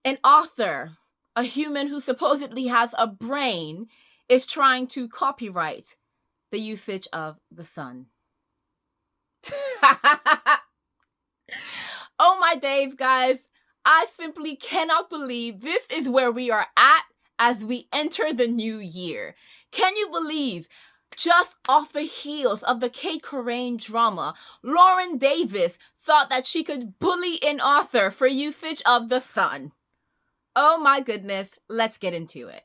An author, a human who supposedly has a brain, is trying to copyright the usage of the sun. Oh my days, guys. I simply cannot believe this is where we are at as we enter the new year. Can you believe, just off the heels of the corrain drama, Lauren Davis thought that she could bully an author for usage of the sun? Oh my goodness, let's get into it.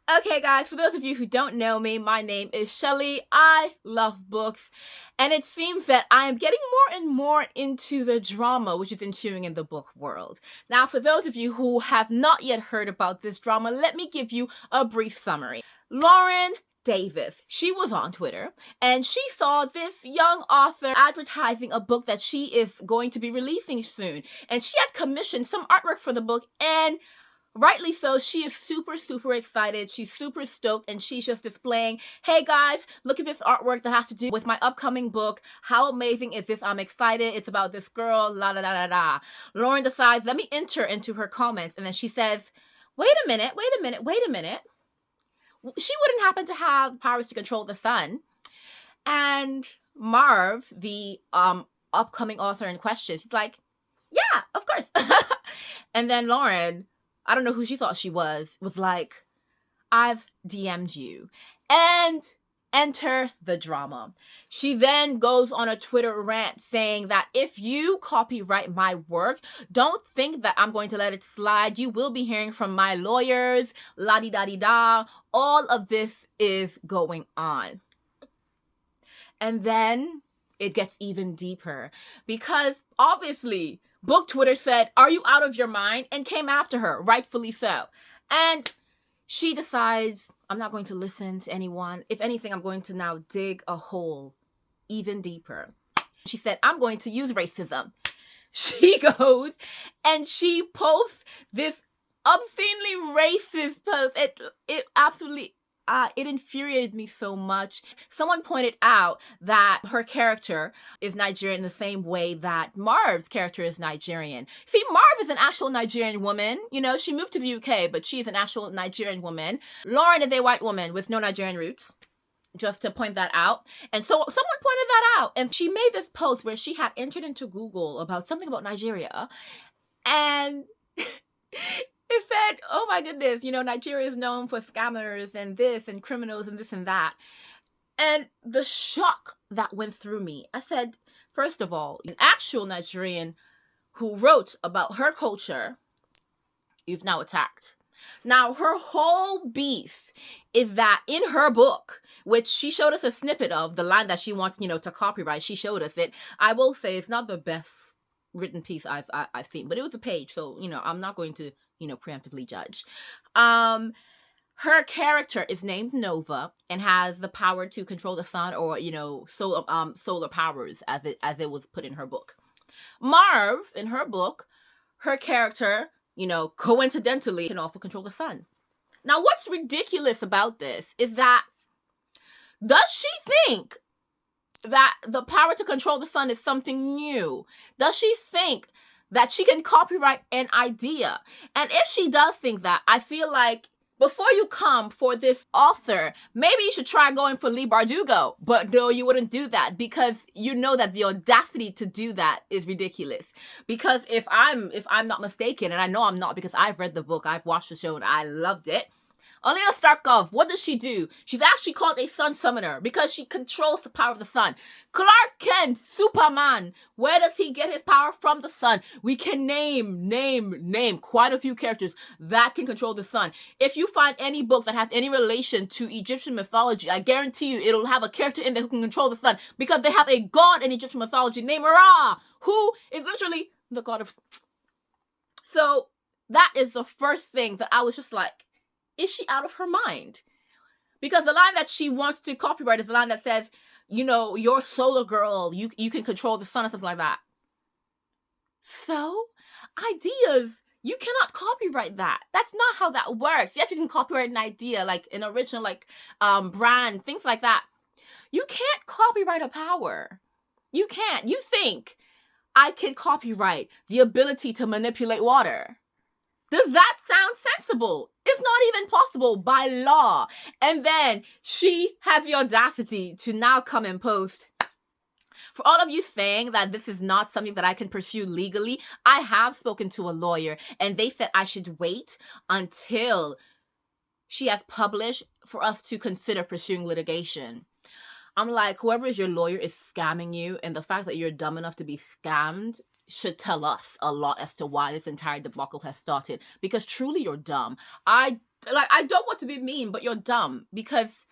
Okay guys, for those of you who don't know me, my name is Shelly. I love books, and it seems that I am getting more and more into the drama which is ensuing in the book world. Now, for those of you who have not yet heard about this drama, let me give you a brief summary. Lauren Davis, she was on Twitter, and she saw this young author advertising a book that she is going to be releasing soon, and she had commissioned some artwork for the book, and rightly so, she is super excited. She's super stoked, and she's just displaying, hey guys, look at this artwork that has to do with my upcoming book. How amazing is this? I'm excited. It's about this girl, la la la la la. Lauren decides, let me enter into her comments, and then she says, wait a minute. She wouldn't happen to have powers to control the sun. And Marv, the upcoming author in question, she's like, yeah, of course. And then Lauren, I don't know who she thought she was like, I've DM'd you. And enter the drama. She then goes on a Twitter rant saying that if you copyright my work, don't think that I'm going to let it slide. You will be hearing from my lawyers, la-di-da-di-da. All of this is going on. And then it gets even deeper because obviously Book Twitter said, are you out of your mind? And came after her, rightfully so. And she decides, I'm not going to listen to anyone. If anything, I'm going to now dig a hole even deeper. She said, I'm going to use racism. She goes and she posts this obscenely racist post. It absolutely it infuriated me so much. Someone pointed out that her character is Nigerian the same way that Marv's character is Nigerian. See, Marv is an actual Nigerian woman. You know, she moved to the UK, but she's an actual Nigerian woman. Lauren is a white woman with no Nigerian roots. Just to point that out. And so someone pointed that out. And she made this post where she had entered into Google about something about Nigeria. And it said, oh my goodness, you know, Nigeria is known for scammers and this and criminals and this and that. And the shock that went through me, I said, first of all, an actual Nigerian who wrote about her culture, you've now attacked. Now, her whole beef is that in her book, which she showed us a snippet of, the line that she wants, you know, to copyright, she showed us it. I will say it's not the best written piece I've seen, but it was a page, so, you know, I'm not going to, you know, preemptively judge. Her character is named Nova and has the power to control the sun, or, you know, solar powers, as it was put in her book. Marv, in her book, her character, you know, coincidentally can also control the sun. Now, what's ridiculous about this is that, does she think that the power to control the sun is something new? Does she think that she can copyright an idea? And if she does think that, I feel like before you come for this author, maybe you should try going for Lee Bardugo. But no, you wouldn't do that because you know that the audacity to do that is ridiculous. Because if I'm not mistaken, and I know I'm not because I've read the book, I've watched the show, and I loved it. Alina Starkov, what does she do? She's actually called a sun summoner because she controls the power of the sun. Clark Kent, Superman, where does he get his power from? The sun. We can name quite a few characters that can control the sun. If you find any book that has any relation to Egyptian mythology, I guarantee you it'll have a character in there who can control the sun because they have a god in Egyptian mythology named Ra, who is literally the god of... So that is the first thing that I was just like, is she out of her mind? Because the line that she wants to copyright is the line that says, you know, you're solar girl, you can control the sun or something like that. So, ideas, you cannot copyright that. That's not how that works. Yes, you can copyright an idea, like an original, like, brand, things like that. You can't copyright a power. You can't. You think, I can copyright the ability to manipulate water. Does that sound sensible? It's not even possible by law. And then she has the audacity to now come and post. For all of you saying that this is not something that I can pursue legally, I have spoken to a lawyer and they said I should wait until she has published for us to consider pursuing litigation. I'm like, whoever is your lawyer is scamming you, and the fact that you're dumb enough to be scammed should tell us a lot as to why this entire debacle has started. Because truly, you're dumb. I don't want to be mean, but you're dumb. Because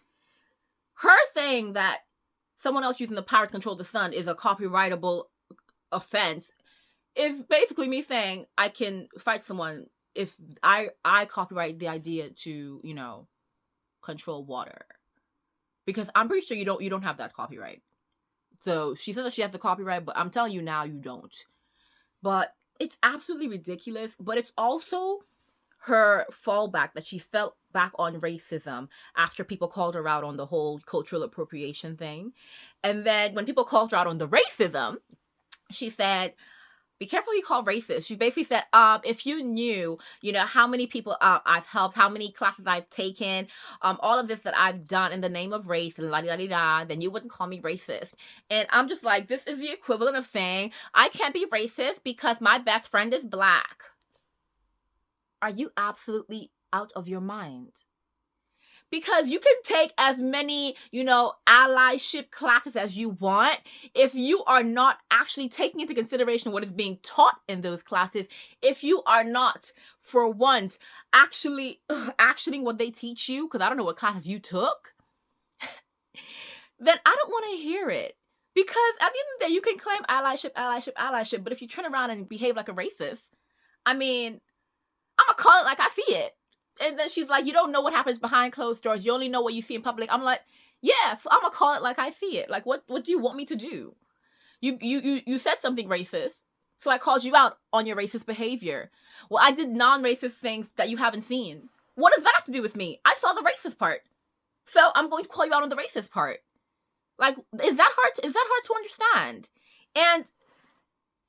her saying that someone else using the power to control the sun is a copyrightable offense is basically me saying I can fight someone if I copyright the idea to, you know, control water. Because I'm pretty sure you don't have that copyright. So she says that she has the copyright, but I'm telling you now, you don't. But it's absolutely ridiculous. But it's also her fallback that she fell back on racism after people called her out on the whole cultural appropriation thing. And then when people called her out on the racism, she said, be careful who you call racist. She basically said, if you knew, you know, how many people I've helped, how many classes I've taken, all of this that I've done in the name of race, and la-di-da-di-da, then you wouldn't call me racist. And I'm just like, this is the equivalent of saying, I can't be racist because my best friend is black. Are you absolutely out of your mind? Because you can take as many, you know, allyship classes as you want. If you are not actually taking into consideration what is being taught in those classes, if you are not, for once, actually actioning what they teach you, because I don't know what classes you took, then I don't want to hear it. Because at the end of the day, you can claim allyship, but if you turn around and behave like a racist, I mean, I'm going to call it like I see it. And then she's like, you don't know what happens behind closed doors. You only know what you see in public. I'm like, yeah, so I'm going to call it like I see it. Like, what do you want me to do? You said something racist, so I called you out on your racist behavior. Well, I did non-racist things that you haven't seen. What does that have to do with me? I saw the racist part. So I'm going to call you out on the racist part. Like, is that hard to understand? And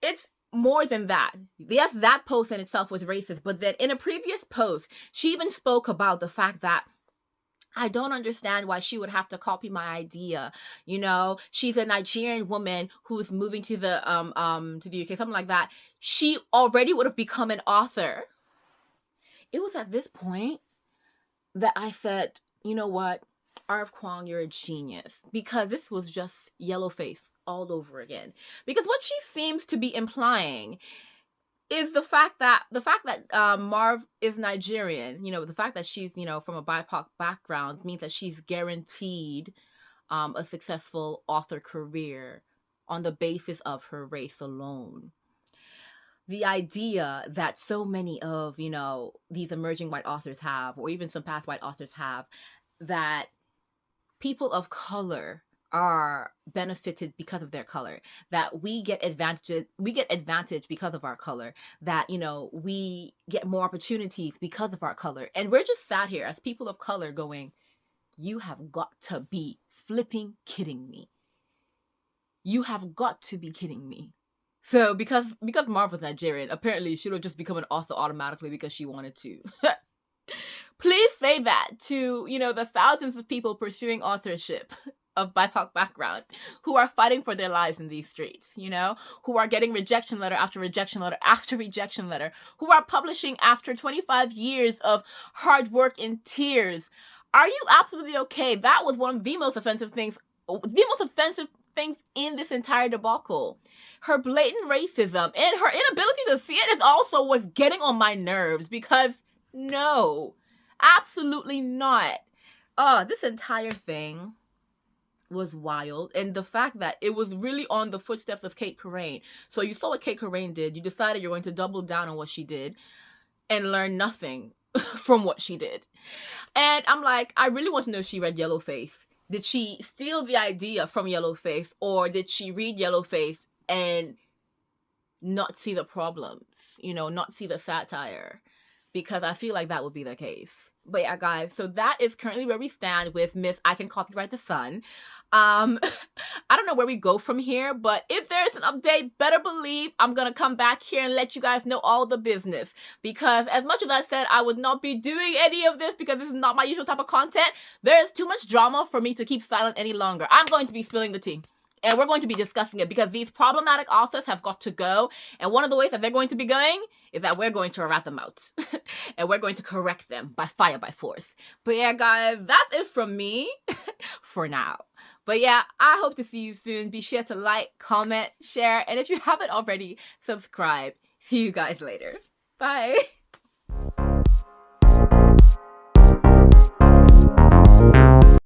it's more than that. Yes, that post in itself was racist, but then in a previous post, she even spoke about the fact that I don't understand why she would have to copy my idea. You know, she's a Nigerian woman who's moving to the UK, something like that. She already would have become an author. It was at this point that I said, you know what, R.F. Kuang, you're a genius, because this was just yellow face all over again. Because what she seems to be implying is the fact that Marv is Nigerian, you know, the fact that she's, you know, from a BIPOC background means that she's guaranteed a successful author career on the basis of her race alone. The idea that so many of, you know, these emerging white authors have, or even some past white authors have, that people of color are benefited because of their color, that we get advantage because of our color, that, you know, we get more opportunities because of our color. And we're just sat here as people of color going, you have got to be flipping kidding me. You have got to be kidding me. So because Marv was Nigerian, apparently she would just become an author automatically because she wanted to. Please say that to, you know, the thousands of people pursuing authorship of BIPOC background who are fighting for their lives in these streets, you know, who are getting rejection letter after rejection letter after rejection letter, who are publishing after 25 years of hard work and tears. Are you absolutely okay? That was one of the most offensive things in this entire debacle. Her blatant racism and her inability to see it is also what's getting on my nerves, because no, absolutely not. This entire thing was wild. And the fact that it was really on the footsteps of Cait Corrain. So you saw what Cait Corrain did. You decided you're going to double down on what she did and learn nothing from what she did. And I'm like, I really want to know if she read Yellowface. Did she steal the idea from Yellowface, or did she read Yellowface and not see the problems, you know, not see the satire? because I feel like that would be the case. But yeah, guys, so that is currently where we stand with Miss I Can Copyright the Sun. I don't know where we go from here, but if there's an update, better believe I'm gonna come back here and let you guys know all the business. Because as much as I said I would not be doing any of this because this is not my usual type of content, there is too much drama for me to keep silent any longer. I'm going to be spilling the tea. And we're going to be discussing it because these problematic authors have got to go. And one of the ways that they're going to be going is that we're going to rat them out. And we're going to correct them by fire, by force. But yeah, guys, that's it from me for now. But yeah, I hope to see you soon. Be sure to like, comment, share, and if you haven't already, subscribe. See you guys later. Bye.